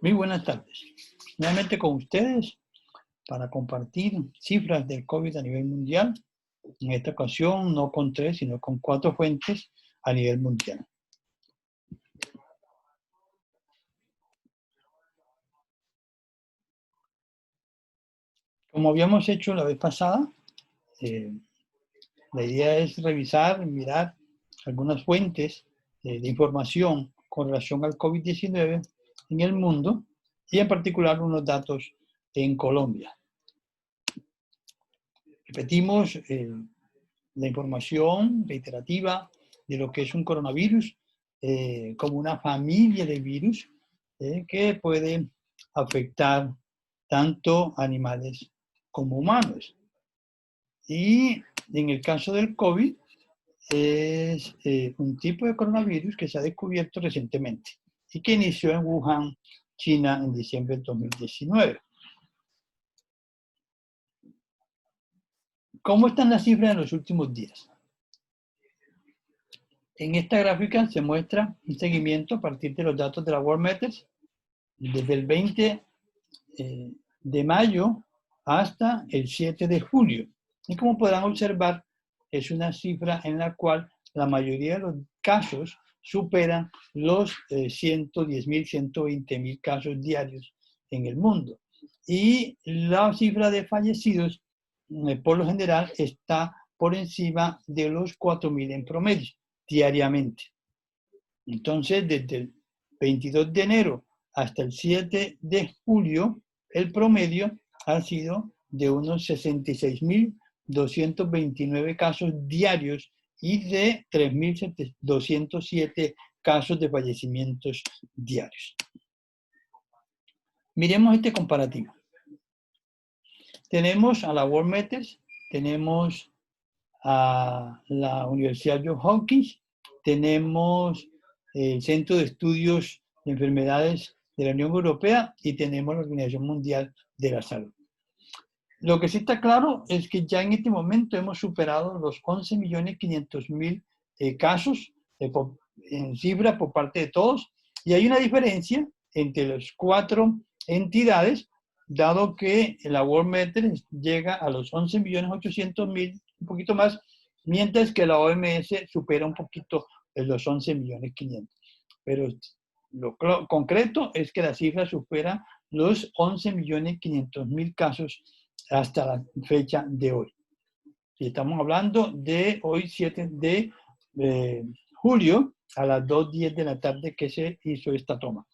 Muy buenas tardes. Nuevamente con ustedes para compartir cifras del COVID a nivel mundial. En esta ocasión no con 3, sino con 4 fuentes a nivel mundial. Como habíamos hecho la vez pasada, la idea es revisar, mirar algunas fuentes de información con relación al COVID-19 en el mundo y en particular unos datos en Colombia. Repetimos la información reiterativa de lo que es un coronavirus como una familia de virus que puede afectar tanto animales como humanos. Y en el caso del COVID es un tipo de coronavirus que se ha descubierto recientemente y que inició en Wuhan, China, en diciembre del 2019. ¿Cómo están las cifras en los últimos días? En esta gráfica se muestra un seguimiento a partir de los datos de la Worldometers desde el 20 de mayo hasta el 7 de julio. Y como podrán observar, es una cifra en la cual la mayoría de los casos superan los 110.000, 120.000 casos diarios en el mundo. Y la cifra de fallecidos, por lo general, está por encima de los 4.000 en promedio diariamente. Entonces, desde el 22 de enero hasta el 7 de julio, el promedio ha sido de unos 66.229 casos diarios y de 3.207 casos de fallecimientos diarios. Miremos este comparativo. Tenemos a la Worldometers, tenemos a la Universidad Johns Hopkins, tenemos el Centro de Estudios de Enfermedades de la Unión Europea y tenemos la Organización Mundial de la Salud. Lo que sí está claro es que ya en este momento hemos superado los 11.500.000 casos en cifra por parte de todos, y hay una diferencia entre las 4 entidades, dado que la Worldometers llega a los 11.800.000, un poquito más, mientras que la OMS supera un poquito los 11.500.000. Pero lo concreto es que la cifra supera los 11.500.000 casos hasta la fecha de hoy. Y estamos hablando de hoy, 7 de julio, a las 2:10 de la tarde que se hizo esta toma.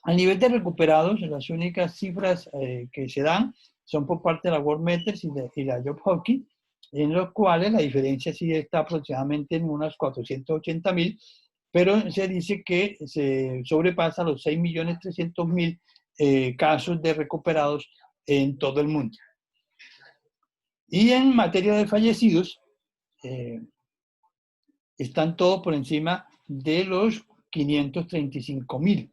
A nivel de recuperados, las únicas cifras que se dan son por parte de la Worldometers y la Johns Hopkins, en los cuales la diferencia sí está aproximadamente en unas 480.000, pero se dice que se sobrepasa los 6.300.000 casos de recuperados en todo el mundo. Y en materia de fallecidos, están todos por encima de los 535.000.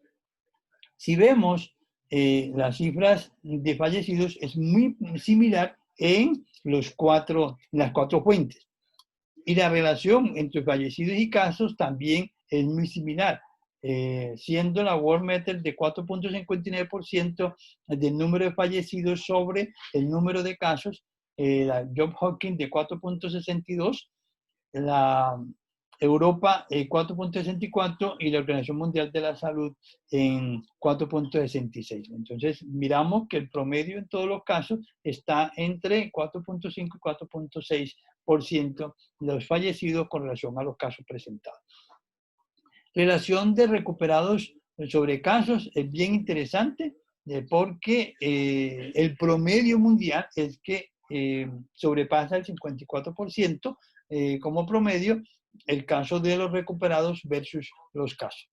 Si vemos las cifras de fallecidos, es muy similar en las 4 fuentes. Y la relación entre fallecidos y casos también es muy similar, siendo la Worldometers de 4.59% del número de fallecidos sobre el número de casos, la Johns Hopkins de 4.62%, la Europa 4.64% y la Organización Mundial de la Salud en 4.66%. Entonces, miramos que el promedio en todos los casos está entre 4.5 y 4.6% de los fallecidos con relación a los casos presentados. Relación de recuperados sobre casos es bien interesante porque el promedio mundial es que sobrepasa el 54% como promedio el caso de los recuperados versus los casos.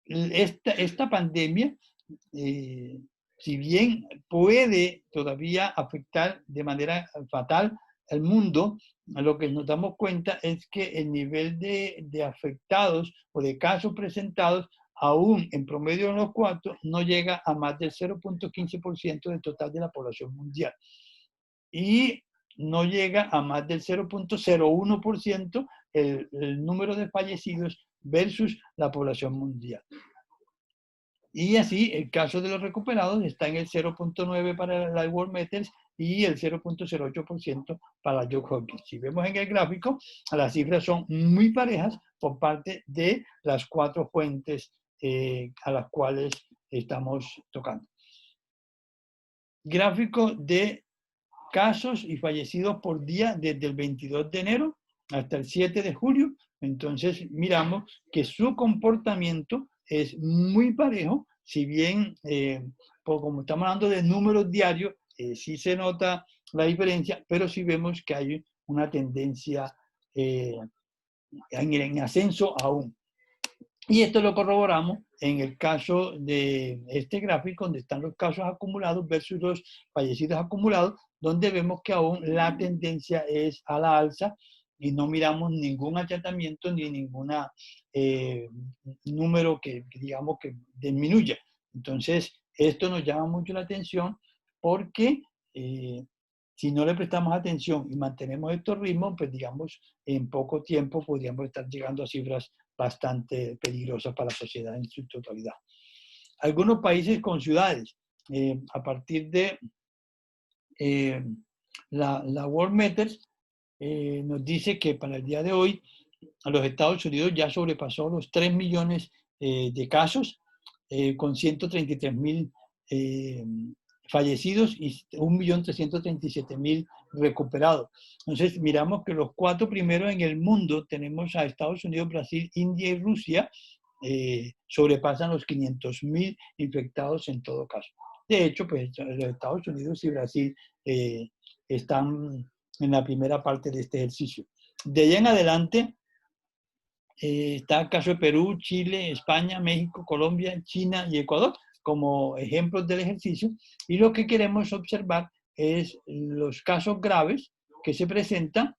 Esta pandemia, si bien puede todavía afectar de manera fatal al mundo, lo que nos damos cuenta es que el nivel de afectados o de casos presentados, aún en promedio en los 4, no llega a más del 0.15% del total de la población mundial. Y no llega a más del 0.01% el número de fallecidos versus la población mundial. Y así, el caso de los recuperados está en el 0.9 para la World y el 0.08% para la Johns Hopkins. Si vemos en el gráfico, las cifras son muy parejas por parte de las 4 fuentes a las cuales estamos tocando. Gráfico de casos y fallecidos por día desde el 22 de enero hasta el 7 de julio. Entonces miramos que su comportamiento es muy parejo, si bien como estamos hablando de números diarios, sí se nota la diferencia, pero sí vemos que hay una tendencia en ascenso aún. Y esto lo corroboramos en el caso de este gráfico, donde están los casos acumulados versus los fallecidos acumulados, donde vemos que aún la tendencia es a la alza y no miramos ningún achatamiento ni ningún número que digamos que disminuya. Entonces, esto nos llama mucho la atención porque si no le prestamos atención y mantenemos estos ritmos, pues digamos, en poco tiempo podríamos estar llegando a cifras bastante peligrosas para la sociedad en su totalidad. Algunos países con ciudades, a partir de la World Meters, nos dice que para el día de hoy los Estados Unidos ya sobrepasó los 3 millones de casos, con 133.000 fallecidos y 1.337.000 recuperados. Entonces, miramos que los 4 primeros en el mundo, tenemos a Estados Unidos, Brasil, India y Rusia, sobrepasan los 500.000 infectados en todo caso. De hecho, pues los Estados Unidos y Brasil están en la primera parte de este ejercicio. De ahí en adelante, está el caso de Perú, Chile, España, México, Colombia, China y Ecuador como ejemplos del ejercicio, y lo que queremos observar es los casos graves que se presentan,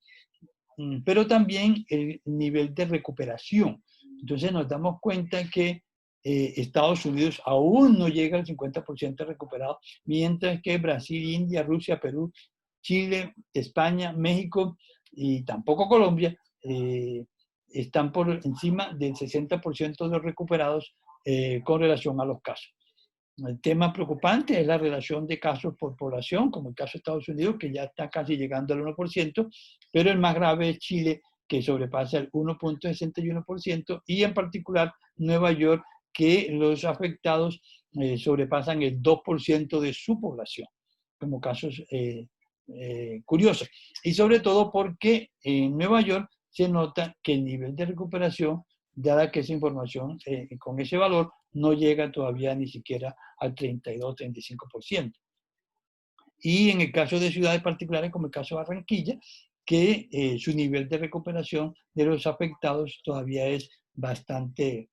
pero también el nivel de recuperación. Entonces nos damos cuenta que Estados Unidos aún no llega al 50% recuperado, mientras que Brasil, India, Rusia, Perú, Chile, España, México y tampoco Colombia están por encima del 60% de los recuperados con relación a los casos. El tema preocupante es la relación de casos por población, como el caso de Estados Unidos, que ya está casi llegando al 1%, pero el más grave es Chile, que sobrepasa el 1.61%, y en particular Nueva York, que los afectados sobrepasan el 2% de su población, como casos curiosos. Y sobre todo porque en Nueva York se nota que el nivel de recuperación, dada que esa información con ese valor, no llega todavía ni siquiera al 32-35%. Y en el caso de ciudades particulares, como el caso de Barranquilla, que su nivel de recuperación de los afectados todavía es bastante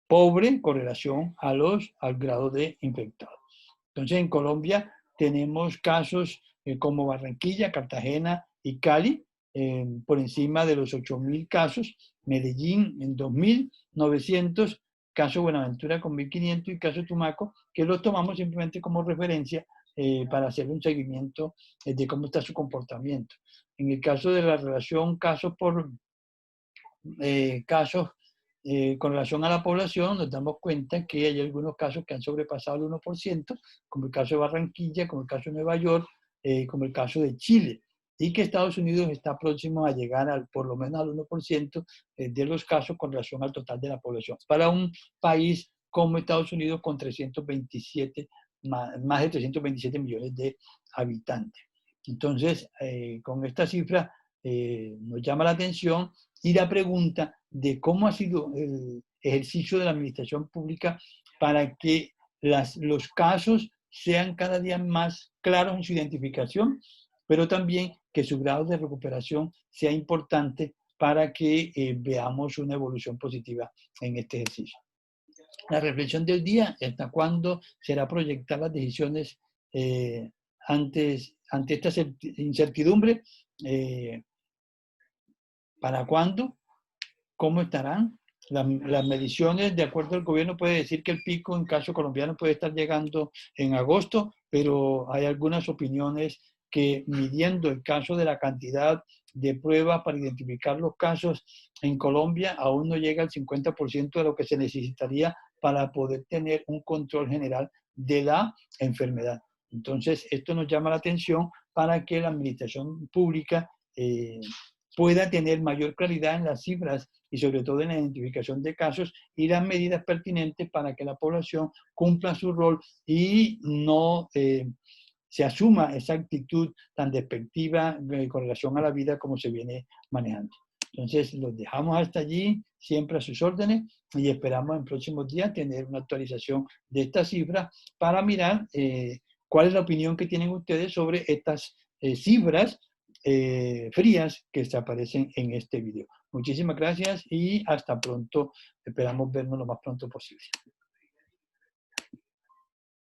pobre en correlación al grado de infectados. Entonces, en Colombia tenemos casos como Barranquilla, Cartagena y Cali, por encima de los 8.000 casos, Medellín en 2.900, caso Buenaventura con 1.500 y caso Tumaco, que lo tomamos simplemente como referencia para hacer un seguimiento de cómo está su comportamiento. En el caso de la relación casos por casos con relación a la población, nos damos cuenta que hay algunos casos que han sobrepasado el 1%, como el caso de Barranquilla, como el caso de Nueva York, como el caso de Chile, y que Estados Unidos está próximo a llegar por lo menos al 1% de los casos con relación al total de la población. Para un país como Estados Unidos con 327, más de 327 millones de habitantes. Entonces, con esta cifra nos llama la atención y la pregunta de cómo ha sido el ejercicio de la administración pública para que los casos sean cada día más claros en su identificación, pero también que su grado de recuperación sea importante para que veamos una evolución positiva en este ejercicio. La reflexión del día, ¿hasta cuándo será proyectar las decisiones ante esta incertidumbre? ¿Para cuándo? ¿Cómo estarán? Las mediciones, de acuerdo al gobierno, puede decir que el pico en caso colombiano puede estar llegando en agosto, pero hay algunas opiniones que midiendo el caso de la cantidad de pruebas para identificar los casos en Colombia, aún no llega al 50% de lo que se necesitaría para poder tener un control general de la enfermedad. Entonces, esto nos llama la atención para que la administración pública pueda tener mayor claridad en las cifras y sobre todo en la identificación de casos y las medidas pertinentes para que la población cumpla su rol y no se asuma esa actitud tan despectiva con relación a la vida como se viene manejando. Entonces, los dejamos hasta allí, siempre a sus órdenes, y esperamos en próximos días tener una actualización de estas cifras para mirar cuál es la opinión que tienen ustedes sobre estas cifras frías que se aparecen en este video. Muchísimas gracias y hasta pronto. Esperamos vernos lo más pronto posible.